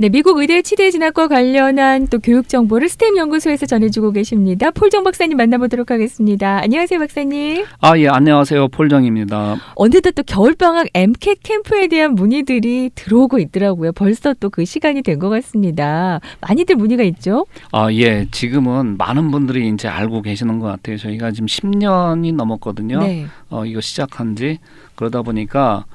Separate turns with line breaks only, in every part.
네, 미국 의대 치대 진학과 관련한 또 교육 정보를 스템 연구소에서 전해주고 계십니다. 폴정 박사님 만나보도록 하겠습니다. 안녕하세요, 박사님.
예, 안녕하세요. 폴정입니다.
어느덧 또 겨울방학 MCAT 캠프에 대한 문의들이 들어오고 있더라고요. 벌써 또 그 시간이 된 것 같습니다. 많이들 문의가 있죠?
예, 지금은 많은 분들이 이제 알고 계시는 것 같아요. 저희가 지금 10년이 넘었거든요.
네.
이거 시작한 지. 그러다 보니까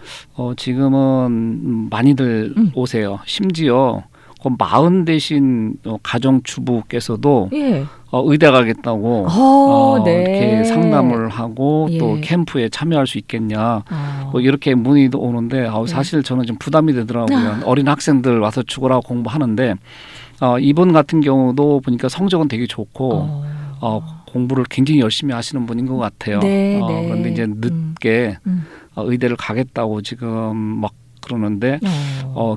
지금은 많이들 오세요. 심지어 40 되신 가정주부께서도
예.
의대 가겠다고
네.
이렇게 상담을 하고
예.
또 캠프에 참여할 수 있겠냐 뭐 이렇게 문의도 오는데 사실 저는 좀 부담이 되더라고요. 어린 학생들 와서 죽으라고 공부하는데 이분 같은 경우도 보니까 성적은 되게 좋고 공부를 굉장히 열심히 하시는 분인 것 같아요.
네,
그런데 이제 늦게 의대를 가겠다고 지금 막 그러는데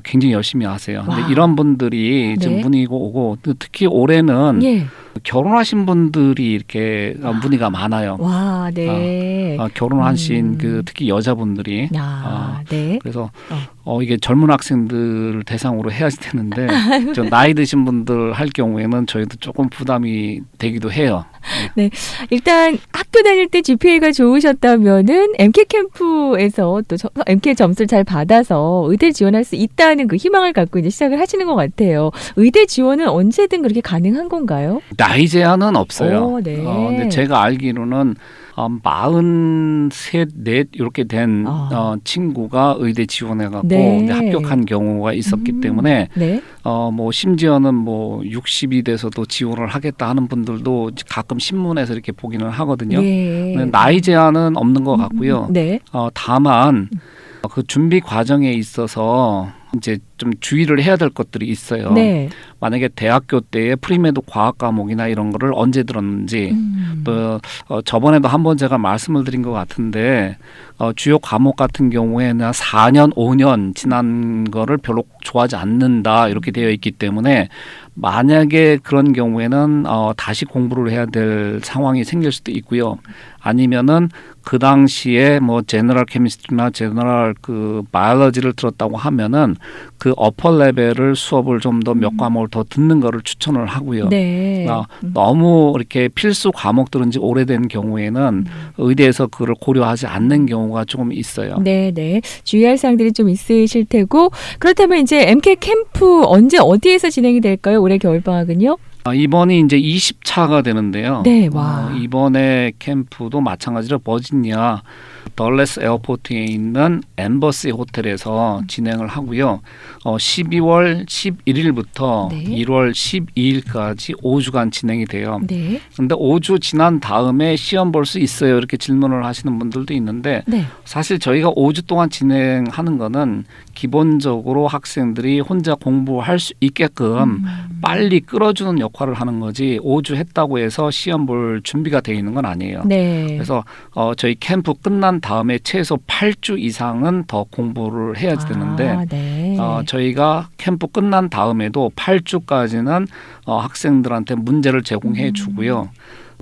굉장히 열심히 하세요. 근데 이런 분들이 지금
네.
문의가 오고 특히 올해는
예.
결혼하신 분들이 이렇게 문의가 많아요.
와, 네.
결혼하신 특히 여자분들이
네.
그래서 이게 젊은 학생들을 대상으로 해야지 되는데 좀 나이 드신 분들 할 경우에는 저희도 조금 부담이 되기도 해요.
네, 일단 학교 다닐 때 GPA가 좋으셨다면은 MCAT 캠프에서 또 MCAT 점수를 잘 받아서 의대 지원할 수 있다는 그 희망을 갖고 이제 시작을 하시는 것 같아요. 의대 지원은 언제든 그렇게 가능한 건가요?
나이 제한은 없어요.
네.
근데 제가 알기로는 43, 4 이렇게 된 친구가 의대 지원해갖고
네.
합격한 경우가 있었기 때문에
네.
뭐 심지어는 뭐 60이 돼서도 지원을 하겠다 하는 분들도 가끔 신문에서 이렇게 보기는 하거든요.
예.
나이 제한은 없는 것 같고요.
네.
다만 그 준비 과정에 있어서 이제 좀 주의를 해야 될 것들이 있어요.
네.
만약에 대학교 때에 프리메드 과학 과목이나 이런 거를 언제 들었는지 또 저번에도 한번 제가 말씀을 드린 것 같은데 주요 과목 같은 경우에는 4년, 5년 지난 거를 별로 좋아하지 않는다 이렇게 되어 있기 때문에 만약에 그런 경우에는 다시 공부를 해야 될 상황이 생길 수도 있고요. 아니면은 그 당시에 뭐 제너럴 케미스트리나 제너럴 바이올로지를 들었다고 하면은 그 어퍼 레벨을 수업을 좀 더 몇 과목을 더 듣는 거를 추천을 하고요.
네.
너무 이렇게 필수 과목들은 이제 오래된 경우에는 의대에서 그걸 고려하지 않는 경우가 조금 있어요.
네, 네. 주의할 사항들이 좀 있으실 테고 그렇다면 이제 MCAT 캠프 언제 어디에서 진행이 될까요? 올해 겨울방학은요?
이번이 이제 20차가 되는데요.
네, 와.
이번에 캠프도 마찬가지로 버지니아 덜레스 에어포트에 있는 엠버시 호텔에서 진행을 하고요. 12월 11일부터
네.
1월 12일까지 5주간 진행이 돼요.
네.
근데 5주 지난 다음에 시험 볼 수 있어요. 이렇게 질문을 하시는 분들도 있는데
네.
사실 저희가 5주 동안 진행하는 거는 기본적으로 학생들이 혼자 공부할 수 있게끔 빨리 끌어주는 역할을 하는 거지 5주 했다고 해서 시험 볼 준비가 되어 있는 건 아니에요.
네.
그래서 저희 캠프 끝난 다음에 최소 8주 이상은 더 공부를 해야지 되는데
네.
저희가 캠프 끝난 다음에도 8주까지는 학생들한테 문제를 제공해 주고요.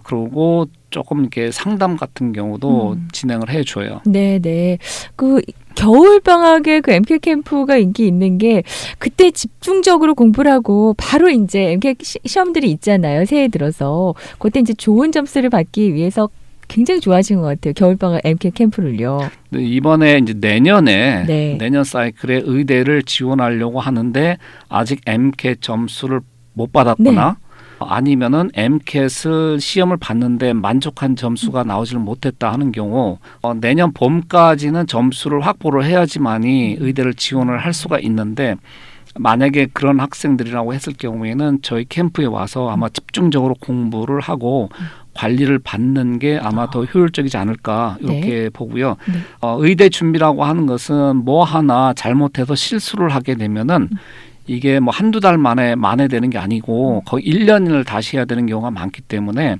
그리고 조금 이렇게 상담 같은 경우도 진행을 해줘요.
네, 네. 그 겨울 방학에 그 MCAT 캠프가 인기 있는 게 그때 집중적으로 공부를 하고 바로 이제 MCAT 시험들이 있잖아요. 새해 들어서 그때 이제 좋은 점수를 받기 위해서 굉장히 좋아하신 것 같아요. 겨울방학 MCAT 캠프를요.
네, 이번에 이제 내년에
네.
내년 사이클에 의대를 지원하려고 하는데 아직 MCAT 점수를 못 받았거나 아니면은 MCAT을 시험을 봤는데 만족한 점수가 나오지를 못했다 하는 경우 내년 봄까지는 점수를 확보를 해야지만이 의대를 지원을 할 수가 있는데 만약에 그런 학생들이라고 했을 경우에는 저희 캠프에 와서 아마 집중적으로 공부를 하고 관리를 받는 게 아마 더 효율적이지 않을까 이렇게 보고요.
네.
의대 준비라고 하는 것은 뭐 하나 잘못해서 실수를 하게 되면은 이게 뭐 한두 달 만에 만회되는 게 아니고 거의 1년을 다시 해야 되는 경우가 많기 때문에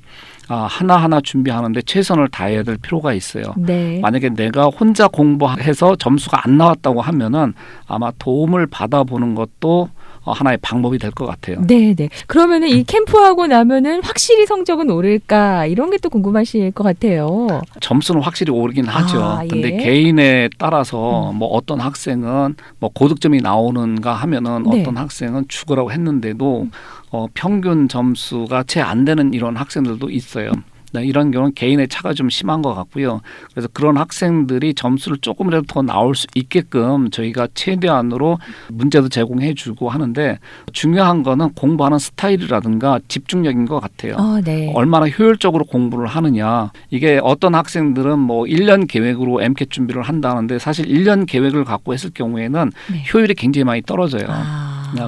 하나하나 준비하는데 최선을 다해야 될 필요가 있어요.
네.
만약에 내가 혼자 공부해서 점수가 안 나왔다고 하면은 아마 도움을 받아보는 것도 하나의 방법이 될 것 같아요.
네네. 그러면은 이 캠프하고 나면은 확실히 성적은 오를까 이런 게 또 궁금하실 것 같아요.
점수는 확실히 오르긴 하죠.
아,
근데
예.
개인에 따라서 뭐 어떤 학생은 뭐 고득점이 나오는가 하면은
네.
어떤 학생은 죽으라고 했는데도 평균 점수가 채 안 되는 이런 학생들도 있어요. 네, 이런 경우는 개인의 차가 좀 심한 것 같고요. 그래서 그런 학생들이 점수를 조금이라도 더 나올 수 있게끔 저희가 최대한으로 문제도 제공해주고 하는데 중요한 거는 공부하는 스타일이라든가 집중력인 것 같아요.
네.
얼마나 효율적으로 공부를 하느냐. 이게 어떤 학생들은 뭐 1년 계획으로 MCAT 준비를 한다는데 사실 1년 계획을 갖고 했을 경우에는
네.
효율이 굉장히 많이 떨어져요.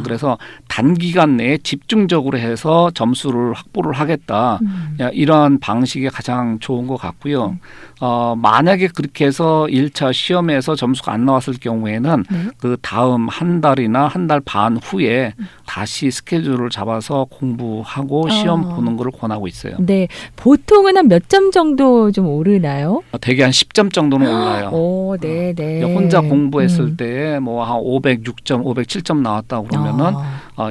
그래서 단기간 내에 집중적으로 해서 점수를 확보를 하겠다. 이런 방식이 가장 좋은 것 같고요. 만약에 그렇게 해서 1차 시험에서 점수가 안 나왔을 경우에는
네.
그 다음 한 달이나 한 달 반 후에 다시 스케줄을 잡아서 공부하고 시험 보는 거를 권하고 있어요.
네. 보통은 한 몇 점 정도 좀 오르나요?
대개 한 10점 정도는 올라요.
오, 네, 네.
혼자 공부했을 때에 뭐 한 506점, 507점 나왔다 그러면은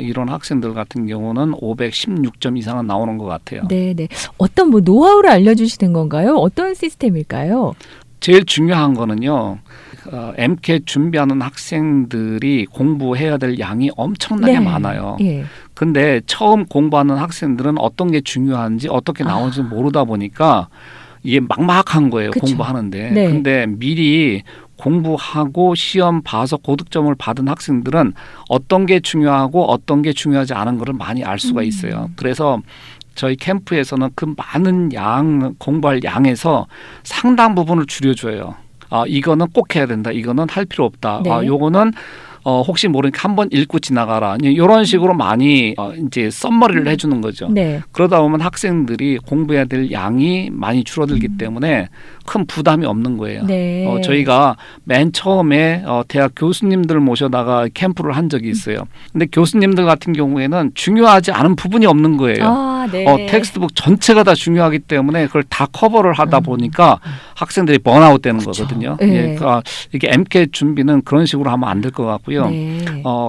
이런 학생들 같은 경우는 516점 이상은 나오는 것 같아요.
네, 네. 어떤 뭐 노하우를 알려주시는 건가요? 어떤 시스템일까요?
제일 중요한 거는요. MCAT 준비하는 학생들이 공부해야 될 양이 엄청나게
네.
많아요.
예.
근데 처음 공부하는 학생들은 어떤 게 중요한지 어떻게 나오는지 모르다 보니까 이게 막막한 거예요.
그쵸.
공부하는데.
네.
근데 미리 공부하고 시험 봐서 고득점을 받은 학생들은 어떤 게 중요하고 어떤 게 중요하지 않은 거를 많이 알 수가 있어요. 그래서 저희 캠프에서는 그 많은 공부할 양에서 상당 부분을 줄여줘요. 이거는 꼭 해야 된다. 이거는 할 필요 없다.
네.
요거는 혹시 모르니까 한번 읽고 지나가라. 이런 식으로 많이 이제 썸머리를 해주는 거죠.
네.
그러다 보면 학생들이 공부해야 될 양이 많이 줄어들기 때문에 큰 부담이 없는 거예요.
네.
저희가 맨 처음에 대학 교수님들 모셔다가 캠프를 한 적이 있어요. 근데 교수님들 같은 경우에는 중요하지 않은 부분이 없는 거예요.
네.
텍스트북 전체가 다 중요하기 때문에 그걸 다 커버를 하다 보니까 학생들이 번아웃 되는 거거든요.
네.
예, 이게 MCAT 준비는 그런 식으로 하면 안 될 것 같고요.
네.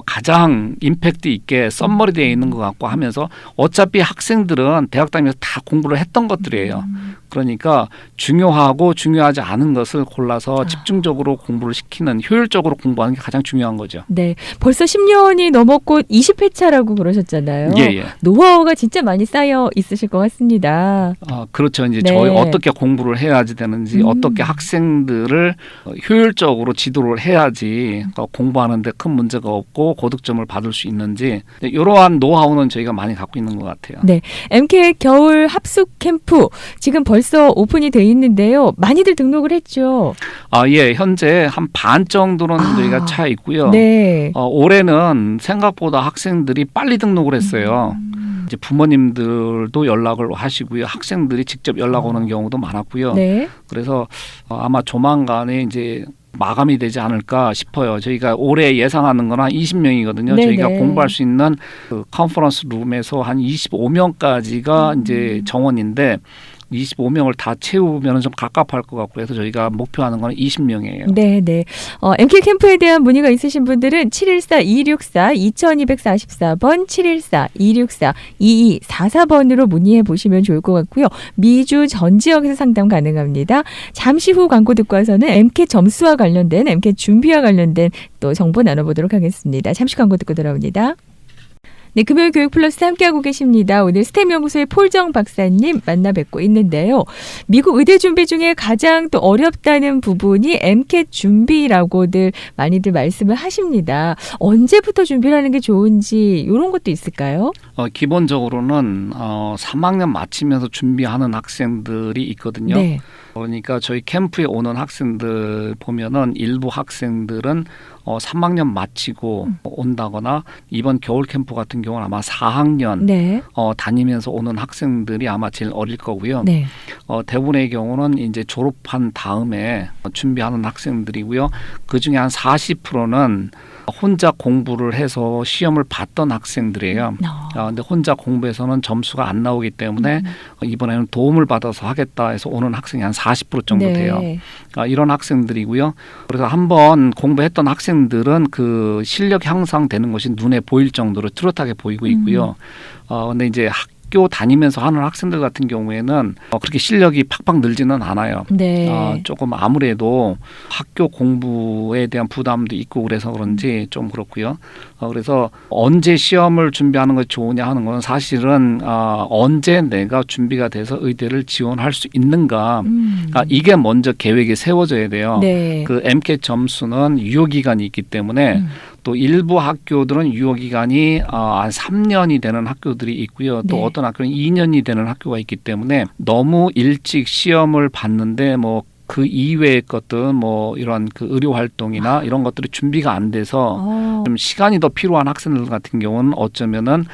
가장 임팩트 있게 썸머리 되어 있는 것 같고 하면서 어차피 학생들은 대학 다니면서 다 공부를 했던 것들이에요. 그러니까 중요하고 중요하지 않은 것을 골라서 집중적으로 공부를 시키는 효율적으로 공부하는 게 가장 중요한 거죠.
네. 벌써 10년이 넘었고 20회차라고 그러셨잖아요.
예.
노하우가 진짜 많이 쌓여 있으실 것 같습니다.
그렇죠. 이제
네.
저희 어떻게 공부를 해야지 되는지 어떻게 학생들을 효율적으로 지도를 해야지 공부하는 데 큰 문제가 없고 고득점을 받을 수 있는지 이러한 노하우는 저희가 많이 갖고 있는 것 같아요.
네. MCAT 겨울 합숙 캠프 지금 벌써 오픈이 돼 있는데요. 많이들 등록을 했죠.
예. 현재 한 반 정도는 저희가 차 있고요.
네.
올해는 생각보다 학생들이 빨리 등록을 했어요. 이제 부모님들도 연락을 하시고요. 학생들이 직접 연락 오는 경우도 많았고요.
네.
그래서 아마 조만간에 이제 마감이 되지 않을까 싶어요. 저희가 올해 예상하는 건 한 20명이거든요.
네네.
저희가 공부할 수 있는 그 컨퍼런스 룸에서 한 25명까지가 이제 정원인데 25명을 다 채우면 좀 갑갑할 것 같고 해서 저희가 목표하는 건 20명이에요.
네. MCAT 캠프에 대한 문의가 있으신 분들은 714-264-2244번 714-264-2244번으로 문의해 보시면 좋을 것 같고요. 미주 전 지역에서 상담 가능합니다. 잠시 후 광고 듣고 와서는 MCAT 점수와 관련된 MCAT 준비와 관련된 또 정보 나눠보도록 하겠습니다. 잠시 광고 듣고 돌아옵니다. 네, 금요일 교육 플러스 함께하고 계십니다. 오늘 스템 연구소의 폴정 박사님 만나 뵙고 있는데요. 미국 의대 준비 중에 가장 또 어렵다는 부분이 MCAT 준비라고들 많이들 말씀을 하십니다. 언제부터 준비를 하는 게 좋은지 이런 것도 있을까요?
기본적으로는 3학년 마치면서 준비하는 학생들이 있거든요.
네.
그러니까 저희 캠프에 오는 학생들 보면은 일부 학생들은 3학년 마치고 온다거나 이번 겨울 캠프 같은 경우는 아마 4학년
네.
다니면서 오는 학생들이 아마 제일 어릴 거고요.
네.
대부분의 경우는 이제 졸업한 다음에 준비하는 학생들이고요. 그 중에 한 40%는 혼자 공부를 해서 시험을 봤던 학생들이에요. 근데 혼자 공부해서는 점수가 안 나오기 때문에 이번에는 도움을 받아서 하겠다 해서 오는 학생이 한 40% 정도
네.
돼요. 이런 학생들이고요. 그래서 한번 공부했던 학생들은 그 실력 향상되는 것이 눈에 보일 정도로 뚜렷하게 보이고 있고요. 근데 이제 학교 다니면서 하는 학생들 같은 경우에는 그렇게 실력이 팍팍 늘지는 않아요.
네.
조금 아무래도 학교 공부에 대한 부담도 있고 그래서 그런지 좀 그렇고요. 그래서 언제 시험을 준비하는 것이 좋으냐 하는 건 사실은 언제 내가 준비가 돼서 의대를 지원할 수 있는가 이게 먼저 계획이 세워져야 돼요.
네.
그 MCAT 점수는 유효기간이 있기 때문에 또 일부 학교들은 유효기간이 한 3년이 되는 학교들이 있고요. 또
네.
어떤 학교는 2년이 되는 학교가 있기 때문에 너무 일찍 시험을 봤는데 뭐 그 이외의 것들 뭐 이런 그 의료 활동이나 이런 것들이 준비가 안 돼서 좀 시간이 더 필요한 학생들 같은 경우는 어쩌면은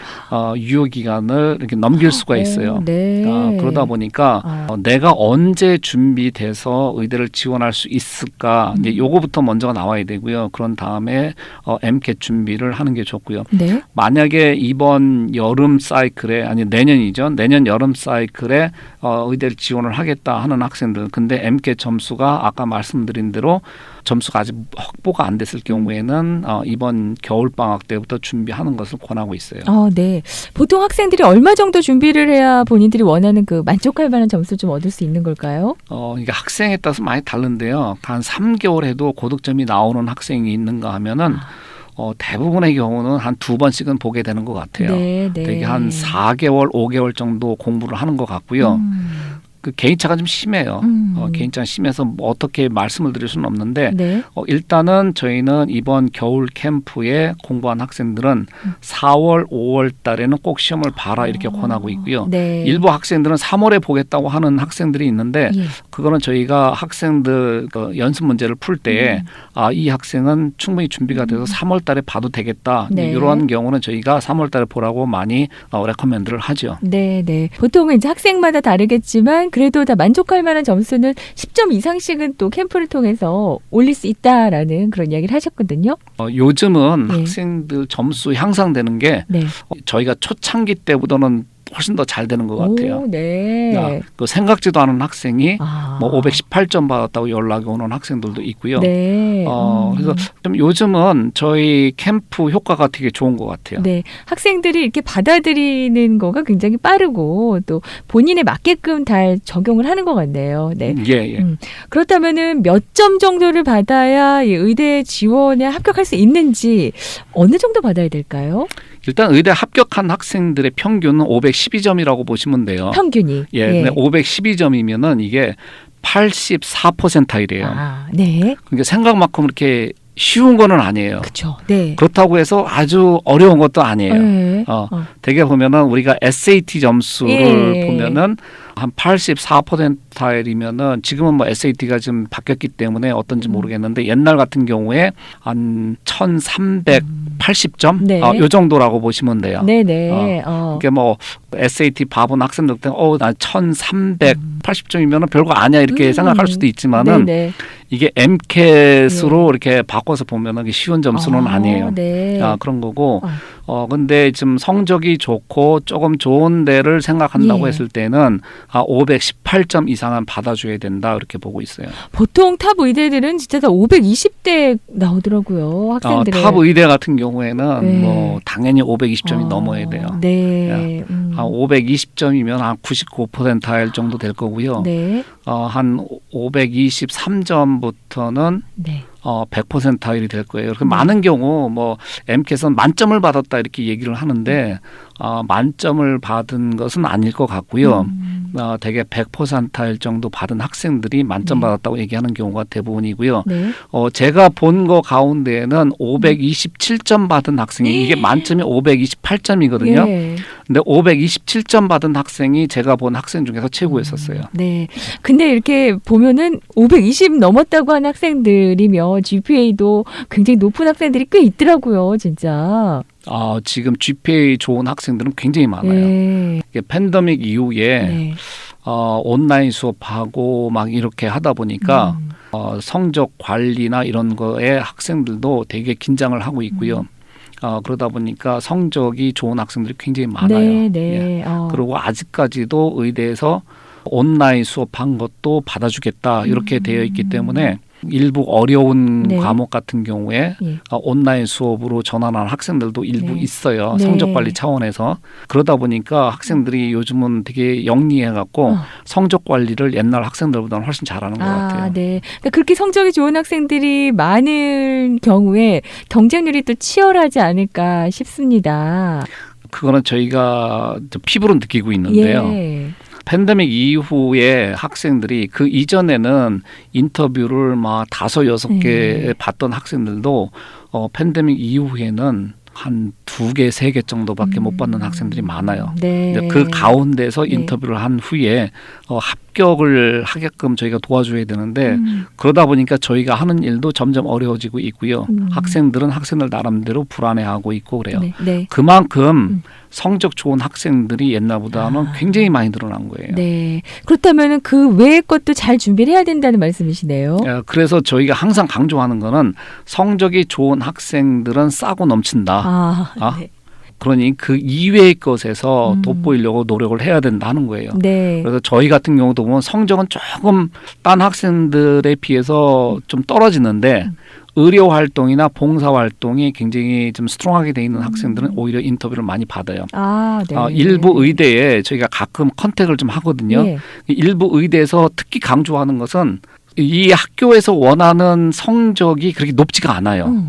유효 기간을 이렇게 넘길 수가 있어요.
네.
그러다 보니까 내가 언제 준비돼서 의대를 지원할 수 있을까 이제 요거부터 먼저 나와야 되고요. 그런 다음에 MCAT 준비를 하는 게 좋고요.
네.
만약에 이번 여름 사이클에 아니 내년이죠. 내년 여름 사이클에 의대를 지원을 하겠다 하는 학생들 근데 MCAT 점수가 아까 말씀드린 대로 점수가 아직 확보가 안 됐을 경우에는 이번 겨울 방학 때부터 준비하는 것을 권하고 있어요.
네. 보통 학생들이 얼마 정도 준비를 해야 본인들이 원하는 그 만족할 만한 점수 좀 얻을 수 있는 걸까요?
이게 학생에 따라서 많이 다른데요. 한 3개월 해도 고득점이 나오는 학생이 있는가 하면은 대부분의 경우는 한 2번씩은 보게 되는 것 같아요.
네, 네.
되게 한 4개월, 5개월 정도 공부를 하는 것 같고요. 그 개인차가 좀 심해요. 개인차가 심해서 뭐 어떻게 말씀을 드릴 수는 없는데
네.
일단은 저희는 이번 겨울 캠프에 공부한 학생들은 4월, 5월 달에는 꼭 시험을 봐라 이렇게 권하고 있고요.
네.
일부 학생들은 3월에 보겠다고 하는 학생들이 있는데
예.
그거는 저희가 학생들 그 연습 문제를 풀 때에 이 학생은 충분히 준비가 돼서 3월 달에 봐도 되겠다.
네.
이런 경우는 저희가 3월 달에 보라고 많이 레커멘드를 하죠.
네, 네. 보통은 이제 학생마다 다르겠지만 그래도 다 만족할 만한 점수는 10점 이상씩은 또 캠프를 통해서 올릴 수 있다라는 그런 이야기를 하셨거든요.
요즘은
네.
학생들 점수 향상되는 게
네.
저희가 초창기 때보다는 훨씬 더 잘 되는 것 같아요.
오, 네.
그 생각지도 않은 학생이
아.
뭐 518점 받았다고 연락이 오는 학생들도 있고요.
네.
그래서 좀 요즘은 저희 캠프 효과가 되게 좋은 것 같아요.
네. 학생들이 이렇게 받아들이는 거가 굉장히 빠르고 또 본인에 맞게끔 잘 적용을 하는 것 같네요. 네.
예.
그렇다면은 몇 점 정도를 받아야 이 의대 지원에 합격할 수 있는지 어느 정도 받아야 될까요?
일단 의대 합격한 학생들의 평균은 512점이라고 보시면 돼요.
평균이.
예. 근데 512점이면은 이게 84%이래요.
네.
그러니까 생각만큼 이렇게 쉬운 거는 아니에요.
그렇죠. 네.
그렇다고 해서 아주 어려운 것도 아니에요.
네.
되게 보면은 우리가 SAT 점수를
예.
보면은 한 84%이면은 지금은 뭐 SAT가 지금 바뀌었기 때문에 어떤지 모르겠는데 옛날 같은 경우에 한 1,380점
네.
요 정도라고 보시면 돼요.
네네.
이게 뭐 SAT 봐본 학생들 때 난 1,380점이면은 별거 아니야 이렇게 생각할 수도 있지만은
네네.
이게 MCAT으로 이렇게 바꿔서 보면은 이게 쉬운 점수는 아니에요.
네.
그런 거고. 근데 지금 성적이 좋고 조금 좋은 데를 생각한다고
예.
했을 때는 518점 이상은 받아줘야 된다 이렇게 보고 있어요.
보통 탑 의대들은 진짜 다 520대 나오더라고요. 학생들의.
탑 의대 같은 경우에는
네.
뭐 당연히 520점이 넘어야 돼요.
네.
한 520점이면 한 99%일 정도 될 거고요.
네.
한 523점부터는
네.
100%일이 될 거예요. 그래서 많은 경우 뭐 MCAT은 만점을 받았다 이렇게 얘기를 하는데 만점을 받은 것은 아닐 것 같고요. 되게 100%일 정도 받은 학생들이 만점 받았다고 얘기하는 경우가 대부분이고요.
네.
제가 본 거 가운데에는 527점 받은 학생이 이게 만점이 528점이거든요.
예.
근데 527점 받은 학생이 제가 본 학생 중에서 최고였었어요.
네. 근데 이렇게 보면은 520 넘었다고 하는 학생들이면 GPA도 굉장히 높은 학생들이 꽤 있더라고요, 진짜.
지금 GPA 좋은 학생들은 굉장히 많아요.
네.
이게 팬데믹 이후에
네.
온라인 수업하고 막 이렇게 하다 보니까 성적 관리나 이런 거에 학생들도 되게 긴장을 하고 있고요. 그러다 보니까 성적이 좋은 학생들이 굉장히 많아요.
네, 네.
예. 그리고 아직까지도 의대에서 온라인 수업한 것도 받아주겠다 이렇게 되어 있기 때문에 일부 어려운
네.
과목 같은 경우에
예.
온라인 수업으로 전환하는 학생들도 일부
네.
있어요.
네.
성적 관리 차원에서. 그러다 보니까 학생들이 요즘은 되게 영리해갖고 성적 관리를 옛날 학생들보다는 훨씬 잘하는 것 같아요.
네. 그러니까 그렇게 성적이 좋은 학생들이 많은 경우에 경쟁률이 또 치열하지 않을까 싶습니다.
그거는 저희가 피부로 느끼고 있는데요.
예.
팬데믹 이후에 학생들이 그 이전에는 인터뷰를 막 5, 6개 봤던 학생들도 팬데믹 이후에는 한 2개, 3개 정도밖에 못 받는 학생들이 많아요.
네.
이제 그 가운데서
네.
인터뷰를 한 후에 합격을 하게끔 저희가 도와줘야 되는데 그러다 보니까 저희가 하는 일도 점점 어려워지고 있고요. 학생들은 학생들 나름대로 불안해하고 있고 그래요.
네. 네.
그만큼 성적 좋은 학생들이 옛날보다는 굉장히 많이 늘어난 거예요.
네. 그렇다면 그 외의 것도 잘 준비를 해야 된다는 말씀이시네요.
그래서 저희가 항상 강조하는 거는 성적이 좋은 학생들은 싸고 넘친다.
네.
그러니 그 이외의 것에서 돋보이려고 노력을 해야 된다는 거예요.
네.
그래서 저희 같은 경우도 보면 성적은 조금 딴 학생들에 비해서 좀 떨어지는데 의료 활동이나 봉사 활동이 굉장히 좀 스트롱하게 돼 있는 학생들은 오히려 인터뷰를 많이 받아요.
네.
일부 의대에 저희가 가끔 컨택을 좀 하거든요.
예.
일부 의대에서 특히 강조하는 것은 이 학교에서 원하는 성적이 그렇게 높지가 않아요.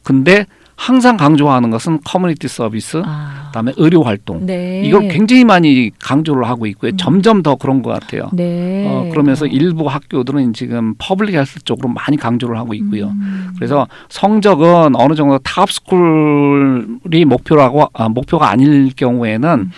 근데 항상 강조하는 것은 커뮤니티 서비스, 그다음에 의료 활동.
네.
이걸 굉장히 많이 강조를 하고 있고요. 점점 더 그런 것 같아요.
네.
그러면서 일부 학교들은 지금 퍼블릭 헬스 쪽으로 많이 강조를 하고 있고요. 그래서 성적은 어느 정도 탑스쿨이 목표가 아닐 경우에는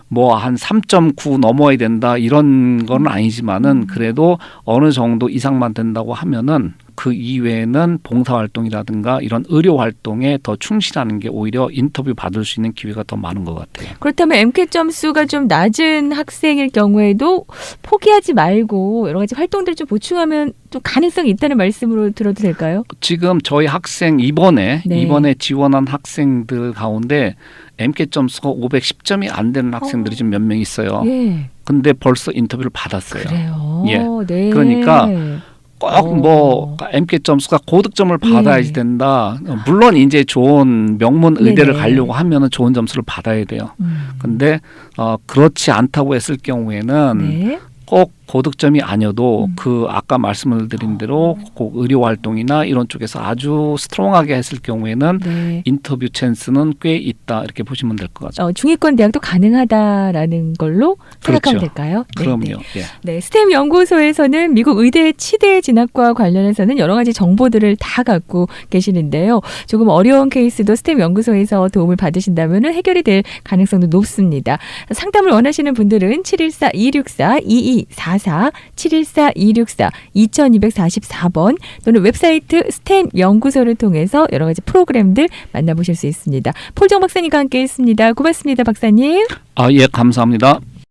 뭐 한 3.9 넘어야 된다 이런 건 아니지만은 그래도 어느 정도 이상만 된다고 하면은 그 이외에는 봉사활동이라든가 이런 의료활동에 더 충실하는 게 오히려 인터뷰 받을 수 있는 기회가 더 많은 것 같아요.
그렇다면 MCAT 점수가 좀 낮은 학생일 경우에도 포기하지 말고 여러 가지 활동들을 좀 보충하면 좀 가능성이 있다는 말씀으로 들어도 될까요?
지금 저희 학생 이번에
네.
지원한 학생들 가운데 MCAT 점수가 510점이 안 되는 학생들이 좀 몇 명 있어요.
예.
근데 벌써 인터뷰를 받았어요.
그래요.
예.
네.
그러니까 꼭 뭐 MCAT 점수가 고득점을 받아야지 된다. 물론 이제 좋은 명문 의대를
네네.
가려고 하면은 좋은 점수를 받아야 돼요. 근데 그렇지 않다고 했을 경우에는
네.
꼭 고득점이 아니어도 그 아까 말씀을 드린 대로 꼭 의료 활동이나 이런 쪽에서 아주 스트롱하게 했을 경우에는
네.
인터뷰 찬스는 꽤 있다 이렇게 보시면 될 것 같습니다.
중위권 대학도 가능하다라는 걸로 생각하면
그렇죠.
될까요? 네,
그럼요.
네.
예.
네, 스템 연구소에서는 미국 의대 치대 진학과 관련해서는 여러 가지 정보들을 다 갖고 계시는데요. 조금 어려운 케이스도 스템 연구소에서 도움을 받으신다면 해결이 될 가능성도 높습니다. 상담을 원하시는 분들은 714-264-2244 714-264-2244번 또는 웹사이트 스템 연구소를 통해서 여러 가지 프로그램들 만나보실 수 있습니다. 폴정 박사님과 함께했습니다. 고맙습니다, 박사님.
예, 감사합니다.